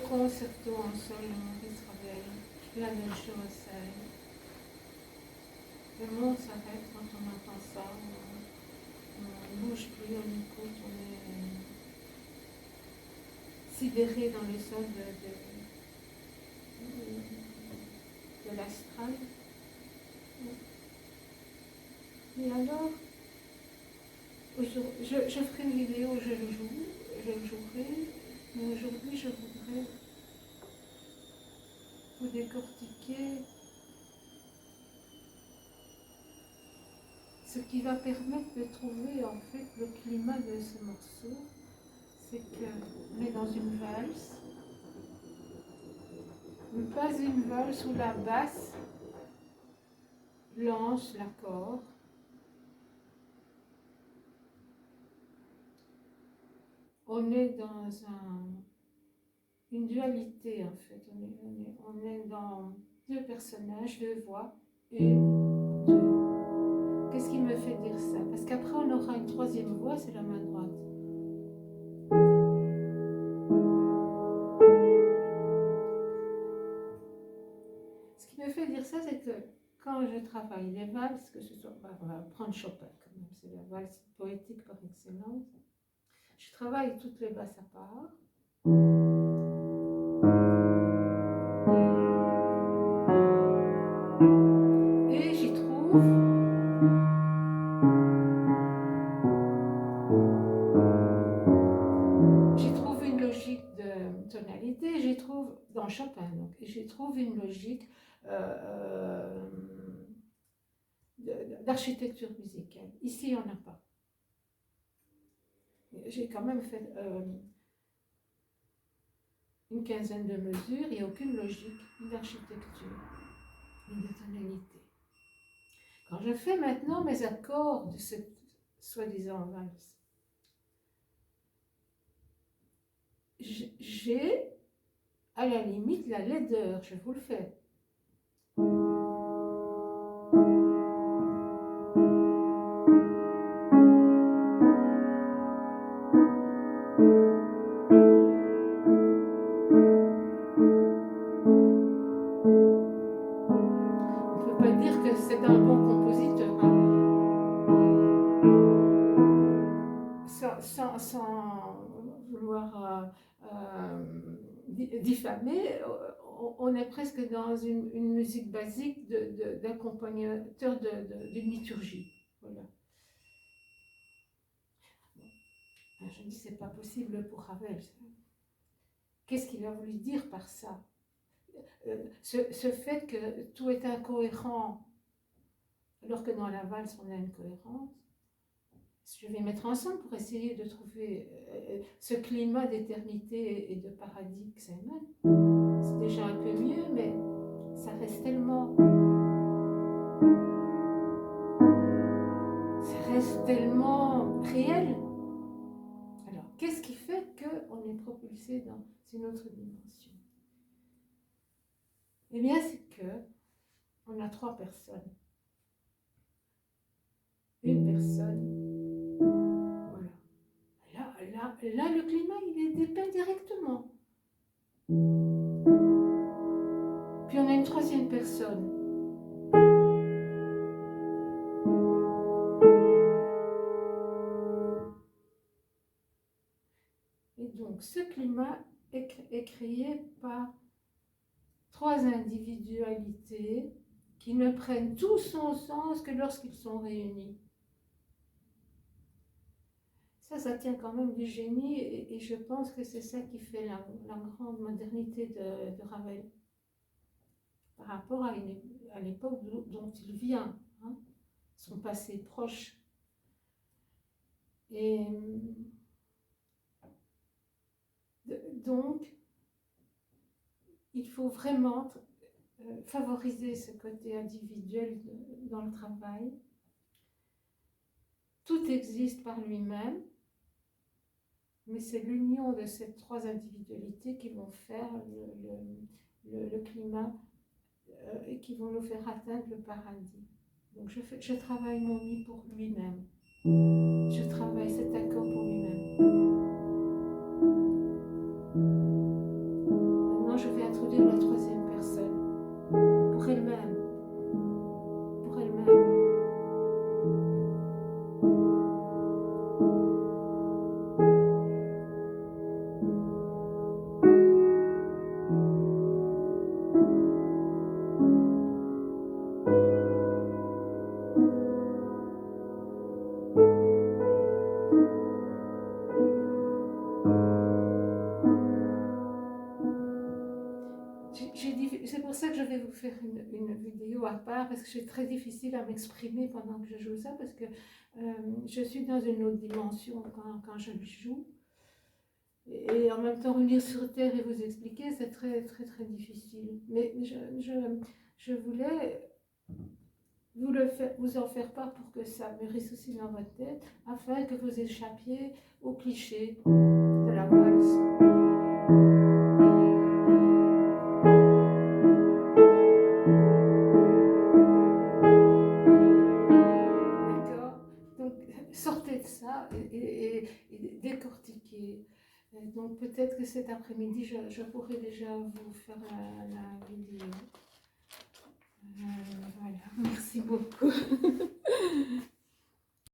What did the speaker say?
concerto en sol de Maurice Ravel, la même chose, le monde s'arrête quand on entend ça, on ne bouge plus, on écoute, on est sidéré dans les sons de l'astral. Et alors, je ferai une vidéo, je le jouerai, mais aujourd'hui je voudrais vous décortiquer ce qui va permettre de trouver en fait le climat de ce morceau. C'est qu'on est dans une valse, mais pas une valse où la basse lance l'accord. On est dans une dualité en fait, on est dans deux personnages, deux voix, une, deux. Qu'est-ce qui me fait dire ça? Parce qu'après on aura une troisième voix, c'est la main droite. Ce qui me fait dire ça, c'est que quand je travaille les valses, que ce soit, on va prendre Chopin quand même, c'est la valse poétique par excellence, je travaille toutes les basses à part. Et j'y trouve une logique de tonalité, j'y trouve, dans Chopin donc, et j'y trouve une logique d'architecture musicale. Ici, il n'y en a pas. J'ai quand même fait une quinzaine de mesures, il n'y a aucune logique d'architecture, ni de tonalité. Quand je fais maintenant mes accords de cette soi-disant valse, j'ai à la limite la laideur, je vous le fais. On ne peut pas dire que c'est un bon compositeur, hein. Sans vouloir diffamer, on est presque dans une musique basique d'accompagnateur d'une liturgie. Voilà. Je dis c'est pas possible pour Ravel. Qu'est-ce qu'il a voulu dire par ça? Ce fait que tout est incohérent, alors que dans la valse on a une cohérence. Je vais mettre ensemble pour essayer de trouver ce climat d'éternité et de paradis que ça émane. C'est déjà un peu mieux, mais ça reste tellement réel. Alors, qu'est-ce qui fait qu'on est propulsé dans une autre dimension? Eh bien, c'est qu'on a trois personnes. Une personne, voilà. Là, le climat, il est dépeint directement. Puis on a une troisième personne. Et donc, ce climat est créé par trois individualités qui ne prennent tout son sens que lorsqu'ils sont réunis. Ça tient quand même du génie, et je pense que c'est ça qui fait la grande modernité de Ravel par rapport à l'époque dont il vient, hein, son passé proche. Et donc, il faut vraiment favoriser ce côté individuel dans le travail. Tout existe par lui-même, mais c'est l'union de ces trois individualités qui vont faire le climat et qui vont nous faire atteindre le paradis. Donc je travaille mon mi pour lui-même. Je travaille cet accord pour lui-même. je vais vous faire une vidéo à part parce que c'est très difficile à m'exprimer pendant que je joue ça parce que je suis dans une autre dimension quand je le joue. Et en même temps, revenir sur Terre et vous expliquer, c'est très, très, très difficile. Mais je voulais vous en faire part pour que ça mûrisse aussi dans votre tête, afin que vous échappiez aux clichés de la valse. Sortez de ça et décortiquez. Donc peut-être que cet après-midi, je pourrai déjà vous faire la vidéo. Voilà, merci beaucoup.